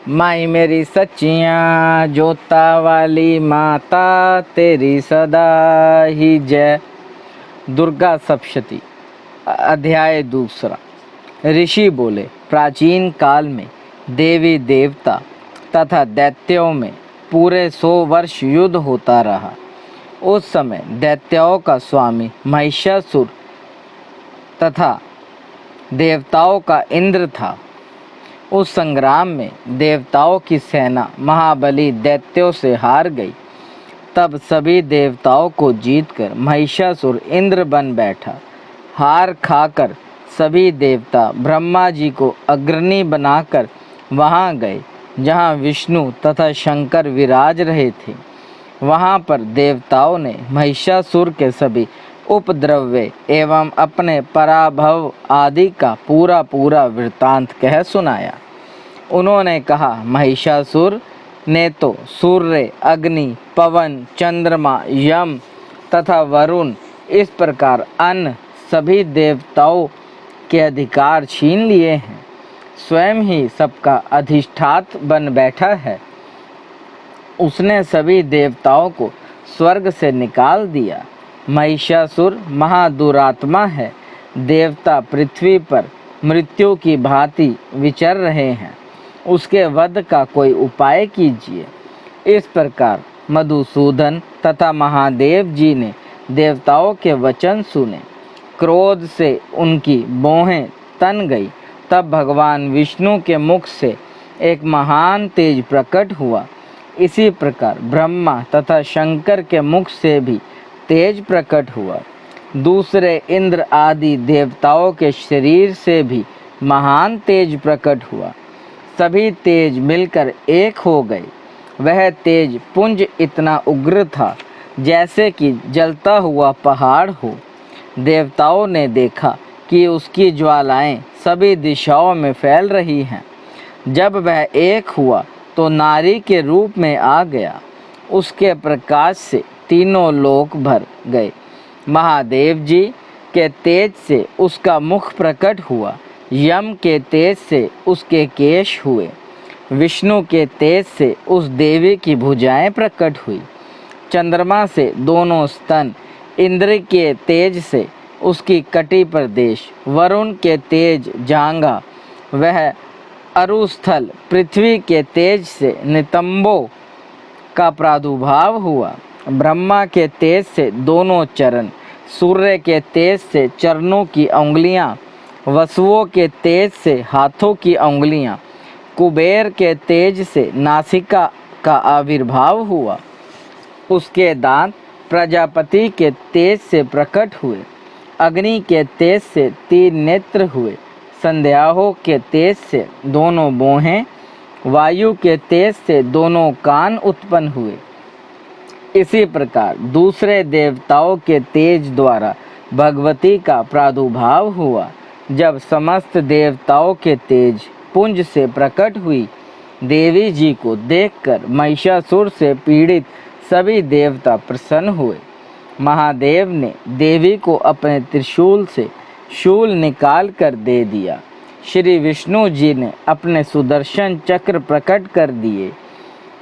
माई मेरी सच्चियाँ जोता वाली माता तेरी सदा ही जय। दुर्गा सप्तशती। अध्याय दूसरा। ऋषि बोले, प्राचीन काल में देवी देवता तथा दैत्यों में पूरे 100 वर्ष युद्ध होता रहा। उस समय दैत्यों का स्वामी महिषासुर तथा देवताओं का इंद्र था। उस संग्राम में देवताओं की सेना महाबली दैत्यों से हार गई। तब सभी देवताओं को जीतकर महिषासुर इंद्र बन बैठा। हार खाकर सभी देवता ब्रह्मा जी को अग्रणी बनाकर वहां गए जहां विष्णु तथा शंकर विराज रहे थे। वहां पर देवताओं ने महिषासुर के सभी उपद्रव्य एवं अपने पराभव आदि का पूरा वृत्तांत कह सुनाया। उन्होंने कहा, महिषासुर ने तो सूर्य, अग्नि, पवन, चंद्रमा, यम तथा वरुण इस प्रकार अन्य सभी देवताओं के अधिकार छीन लिए हैं। स्वयं ही सबका अधिष्ठात बन बैठा है। उसने सभी देवताओं को स्वर्ग से निकाल दिया। महिषासुर महादुरात्मा है। देवता पृथ्वी पर मृत्यु की भांति विचर रहे हैं। उसके वध का कोई उपाय कीजिए। इस प्रकार मधुसूदन तथा महादेव जी ने देवताओं के वचन सुने। क्रोध से उनकी भौहें तन गई। तब भगवान विष्णु के मुख से एक महान तेज प्रकट हुआ। इसी प्रकार ब्रह्मा तथा शंकर के मुख से भी तेज प्रकट हुआ। दूसरे इंद्र आदि देवताओं के शरीर से भी महान तेज प्रकट हुआ। सभी तेज मिलकर एक हो गए। वह तेज पुंज इतना उग्र था जैसे कि जलता हुआ पहाड़ हो। देवताओं ने देखा कि उसकी ज्वालाएं सभी दिशाओं में फैल रही हैं। जब वह एक हुआ तो नारी के रूप में आ गया। उसके प्रकाश से तीनों लोक भर गए। महादेव जी के तेज से उसका मुख प्रकट हुआ। यम के तेज से उसके केश हुए। विष्णु के तेज से उस देवी की भुजाएं प्रकट हुई। चंद्रमा से दोनों स्तन, इंद्र के तेज से उसकी कटी प्रदेश, वरुण के तेज जांघा, वह अरुस्थल, पृथ्वी के तेज से नितंबों का प्रादुर्भाव हुआ। ब्रह्मा के तेज से दोनों चरण, सूर्य के तेज से चरणों की उंगलियां, वसुओं के तेज से हाथों की उंगलियां, कुबेर के तेज से नासिका का आविर्भाव हुआ। उसके दांत प्रजापति के तेज से प्रकट हुए। अग्नि के तेज से 3 नेत्र हुए। संध्याओं के तेज से दोनों भौहें, वायु के तेज से दोनों कान उत्पन्न हुए। इसी प्रकार दूसरे देवताओं के तेज द्वारा भगवती का प्रादुर्भाव हुआ। जब समस्त देवताओं के तेज पुंज से प्रकट हुई, देवी जी को देखकर महिषासुर से पीड़ित सभी देवता प्रसन्न हुए। महादेव ने देवी को अपने त्रिशूल से शूल निकाल कर दे दिया। श्री विष्णु जी ने अपने सुदर्शन चक्र प्रकट कर दिए।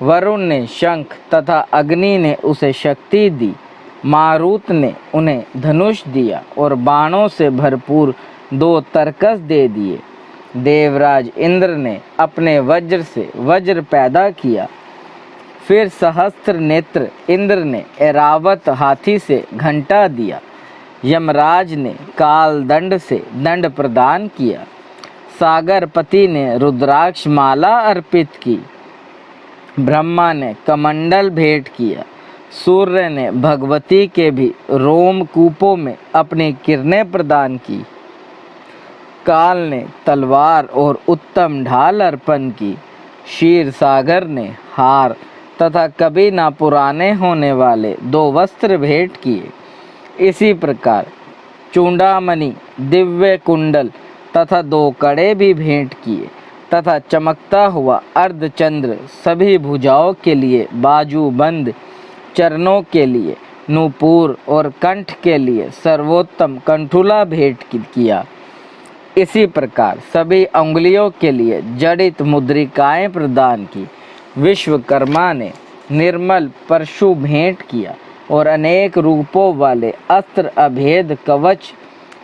वरुण ने शंख तथा अग्नि ने उसे शक्ति दी। मारुत ने उन्हें धनुष दिया और बाणों से भरपूर 2 तरकस दे दिए। देवराज इंद्र ने अपने वज्र से वज्र पैदा किया। फिर सहस्त्र नेत्र इंद्र ने ऐरावत हाथी से घंटा दिया। यमराज ने काल दंड से दंड प्रदान किया। सागरपति ने रुद्राक्ष माला अर्पित की। ब्रह्मा ने कमंडल भेंट किया। सूर्य ने भगवती के भी रोमकूपों में अपनी किरणें प्रदान की। काल ने तलवार और उत्तम ढाल अर्पण की। क्षीर सागर ने हार तथा कभी ना पुराने होने वाले 2 वस्त्र भेंट किए। इसी प्रकार चूड़ामणि, दिव्य कुंडल तथा 2 कड़े भी भेंट किए तथा चमकता हुआ अर्धचंद्र, सभी भुजाओं के लिए बाजूबंद, चरणों के लिए नूपुर और कंठ के लिए सर्वोत्तम कंठुला भेंट किया। इसी प्रकार सभी अंगुलियों के लिए जड़ित मुद्रिकाएं प्रदान की। विश्वकर्मा ने निर्मल परशु भेंट किया और अनेक रूपों वाले अस्त्र अभेद कवच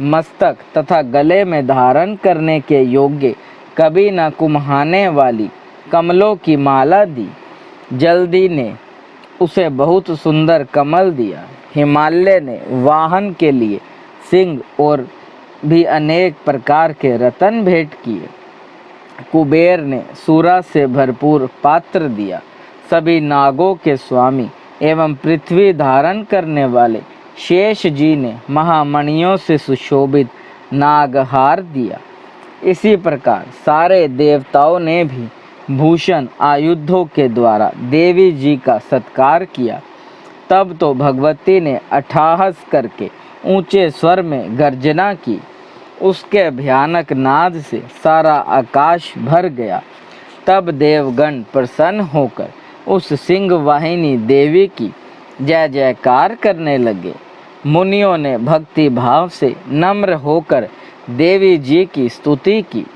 मस्तक तथा गले में धारण करने के योग्य कभी न कुम्हाने वाली कमलों की माला दी। जल्दी ने उसे बहुत सुंदर कमल दिया। हिमालय ने वाहन के लिए सिंह और भी अनेक प्रकार के रत्न भेंट किए। कुबेर ने सूरा से भरपूर पात्र दिया। सभी नागों के स्वामी एवं पृथ्वी धारण करने वाले शेष जी ने महामणियों से सुशोभित नागहार दिया। इसी प्रकार सारे देवताओं ने भी भूषण आयुधों के द्वारा देवी जी का सत्कार किया। तब तो भगवती ने अट्टहास करके ऊंचे स्वर में गर्जना की। उसके भयानक नाद से सारा आकाश भर गया। तब देवगण प्रसन्न होकर उस सिंह वाहिनी देवी की जय जयकार करने लगे। मुनियों ने भक्ति भाव से नम्र होकर देवी जी की स्तुति की।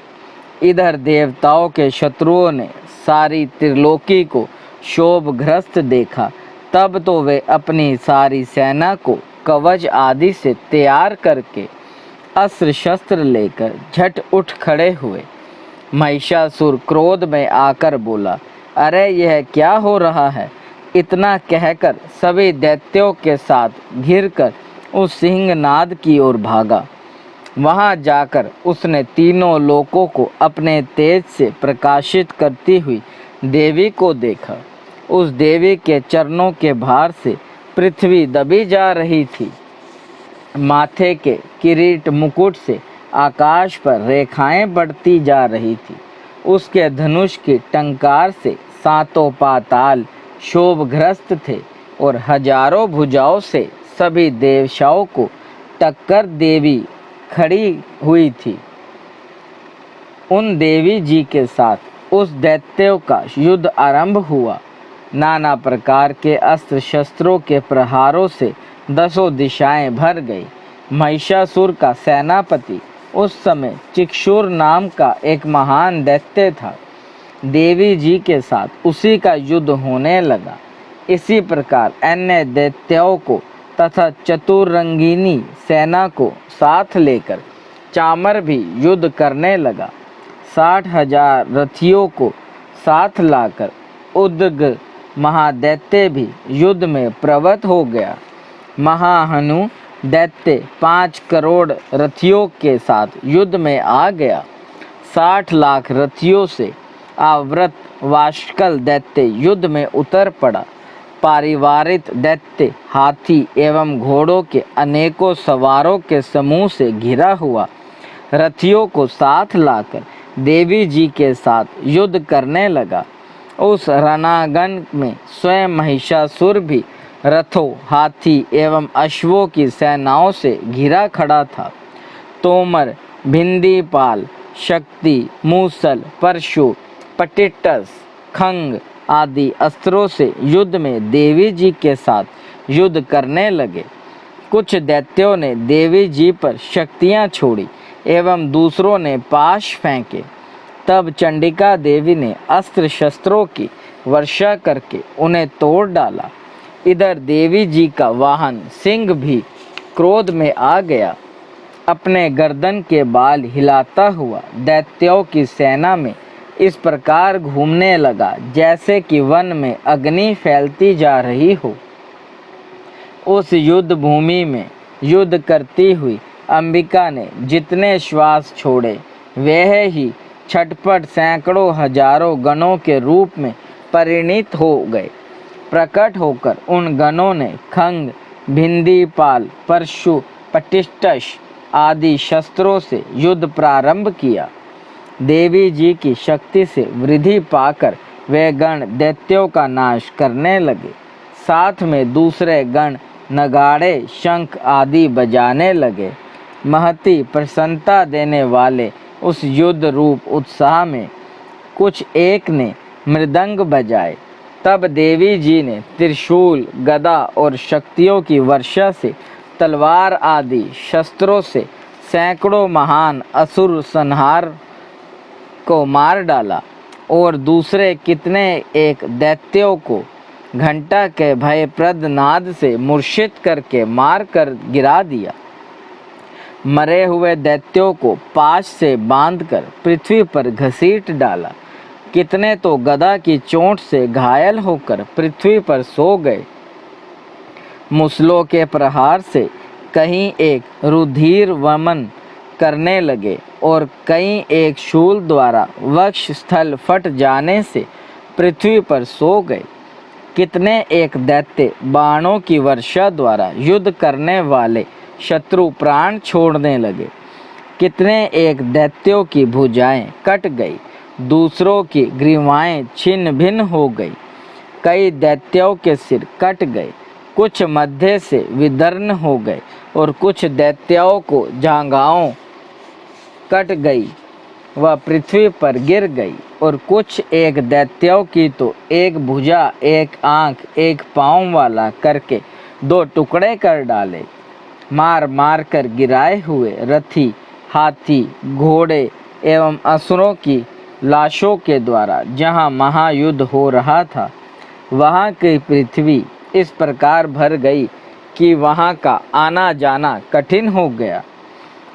इधर देवताओं के शत्रुओं ने सारी त्रिलोकी को शोभग्रस्त देखा। तब तो वे अपनी सारी सेना को कवच आदि से तैयार करके अस्त्र शस्त्र लेकर झट उठ खड़े हुए। महिषासुर क्रोध में आकर बोला, अरे यह क्या हो रहा है? इतना कहकर सभी दैत्यों के साथ घिरकर उस सिंहनाद की ओर भागा। वहां जाकर उसने तीनों लोकों को अपने तेज से प्रकाशित करती हुई देवी को देखा। उस देवी के चरणों के भार से पृथ्वी दबी जा रही थी। माथे के किरीट मुकुट से आकाश पर रेखाएं बढ़ती जा रही थी। उसके धनुष की टंकार से सातों पाताल शोभग्रस्त थे और हजारों भुजाओं से सभी देवताओं को टक्कर देवी खड़ी हुई थी। उन देवी जी के साथ उस दैत्यों का युद्ध आरंभ हुआ। नाना प्रकार के अस्त्र शस्त्रों के प्रहारों से दसों दिशाएं भर गई। महिषासुर का सेनापति उस समय चिक्षुर नाम का एक महान दैत्य था। देवी जी के साथ उसी का युद्ध होने लगा। इसी प्रकार अन्य दैत्यों को तथा चतुरंगिनी सेना को साथ लेकर चामर भी युद्ध करने लगा। 60,000 रथियों को साथ लाकर उद्ग महादैत्य भी युद्ध में प्रवृत्त हो गया। महाहनु दैत्य 5 करोड़ रथियों के साथ युद्ध में आ गया। 60 लाख रथियों से आवृत वाष्कल दैत्य युद्ध में उतर पड़ा। पारिवारित दैत्य हाथी एवं घोड़ों के अनेकों सवारों के समूह से घिरा हुआ रथियों को साथ लाकर देवी जी के साथ युद्ध करने लगा। उस रणांगन में स्वयं महिषासुर भी रथों, हाथी एवं अश्वों की सेनाओं से घिरा खड़ा था। तोमर, भिंदीपाल, शक्ति, मूसल, परशु, पटिट्टस, खंग आदि अस्त्रों से युद्ध में देवी जी के साथ युद्ध करने लगे। कुछ दैत्यों ने देवी जी पर शक्तियां छोड़ी एवं दूसरों ने पाश फेंके। तब चंडिका देवी ने अस्त्र शस्त्रों की वर्षा करके उन्हें तोड़ डाला। इधर देवी जी का वाहन सिंह भी क्रोध में आ गया। अपने गर्दन के बाल हिलाता हुआ दैत्यों की सेना में इस प्रकार घूमने लगा जैसे कि वन में अग्नि फैलती जा रही हो। उस युद्ध भूमि में युद्ध करती हुई अंबिका ने जितने श्वास छोड़े वह ही छटपट सैकड़ों हजारों गणों के रूप में परिणित हो गए। प्रकट होकर उन गणों ने खंग, भिंदीपाल, परशु, पटिष्टश आदि शस्त्रों से युद्ध प्रारंभ किया। देवी जी की शक्ति से वृद्धि पाकर वे गण दैत्यों का नाश करने लगे। साथ में दूसरे गण नगाड़े, शंख आदि बजाने लगे। महती प्रसन्नता देने वाले उस युद्ध रूप उत्साह में कुछ एक ने मृदंग बजाए। तब देवी जी ने त्रिशूल, गदा और शक्तियों की वर्षा से तलवार आदि शस्त्रों से सैकड़ों महान असुर संहार को मार डाला और दूसरे कितने एक दैत्यों को घंटा के भयप्रद नाद से मूर्छित करके मार कर गिरा दिया। मरे हुए दैत्यों को पाश से बांधकर पृथ्वी पर घसीट डाला। कितने तो गदा की चोट से घायल होकर पृथ्वी पर सो गए। मुसलों के प्रहार से कहीं एक रुधिर वमन करने लगे और कहीं एक शूल द्वारा वक्ष स्थल फट जाने से पृथ्वी पर सो गए। कितने एक दैत्य बाणों की वर्षा द्वारा युद्ध करने वाले शत्रु प्राण छोड़ने लगे। कितने एक दैत्यों की भुजाएं कट गई, दूसरों की ग्रीवाएं छिन्न भिन्न हो गई। कई दैत्यों के सिर कट गए, कुछ मध्य से विदर्ण हो गए और कुछ दैत्यों को जांघाओं कट गई वह पृथ्वी पर गिर गई। और कुछ एक दैत्यों की तो एक भुजा, एक आँख, एक पाँव वाला करके 2 टुकड़े कर डाले। मार मार कर गिराए हुए रथी, हाथी, घोड़े एवं असुरों की लाशों के द्वारा जहाँ महायुद्ध हो रहा था, वहाँ की पृथ्वी इस प्रकार भर गई कि वहाँ का आना जाना कठिन हो गया।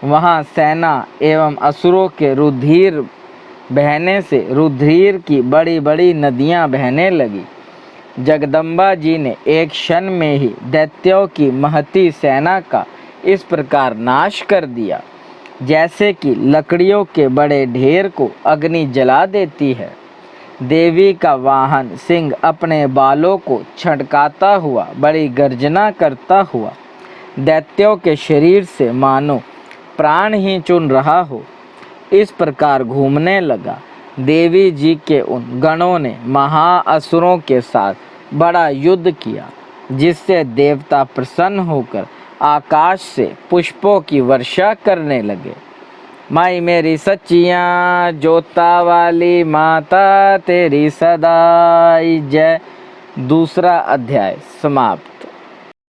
वहाँ सेना एवं असुरों के रुधिर बहने से रुधिर की बड़ी बड़ी नदियाँ बहने लगी। जगदम्बा जी ने एक क्षण में ही दैत्यों की महती सेना का इस प्रकार नाश कर दिया, जैसे कि लकड़ियों के बड़े ढेर को अग्नि जला देती है। देवी का वाहन सिंह अपने बालों को छटकाता हुआ बड़ी गर्जना करता हुआ दैत्यों के शरीर से मानो प्राण ही चुन रहा हो, इस प्रकार घूमने लगा। देवी जी के उन गणों ने महाअसुरों के साथ बड़ा युद्ध किया, जिससे देवता प्रसन्न होकर आकाश से पुष्पों की वर्षा करने लगे। माई मेरी सच्चियाँ जोता वाली माता तेरी सदाई जय। दूसरा अध्याय समाप्त।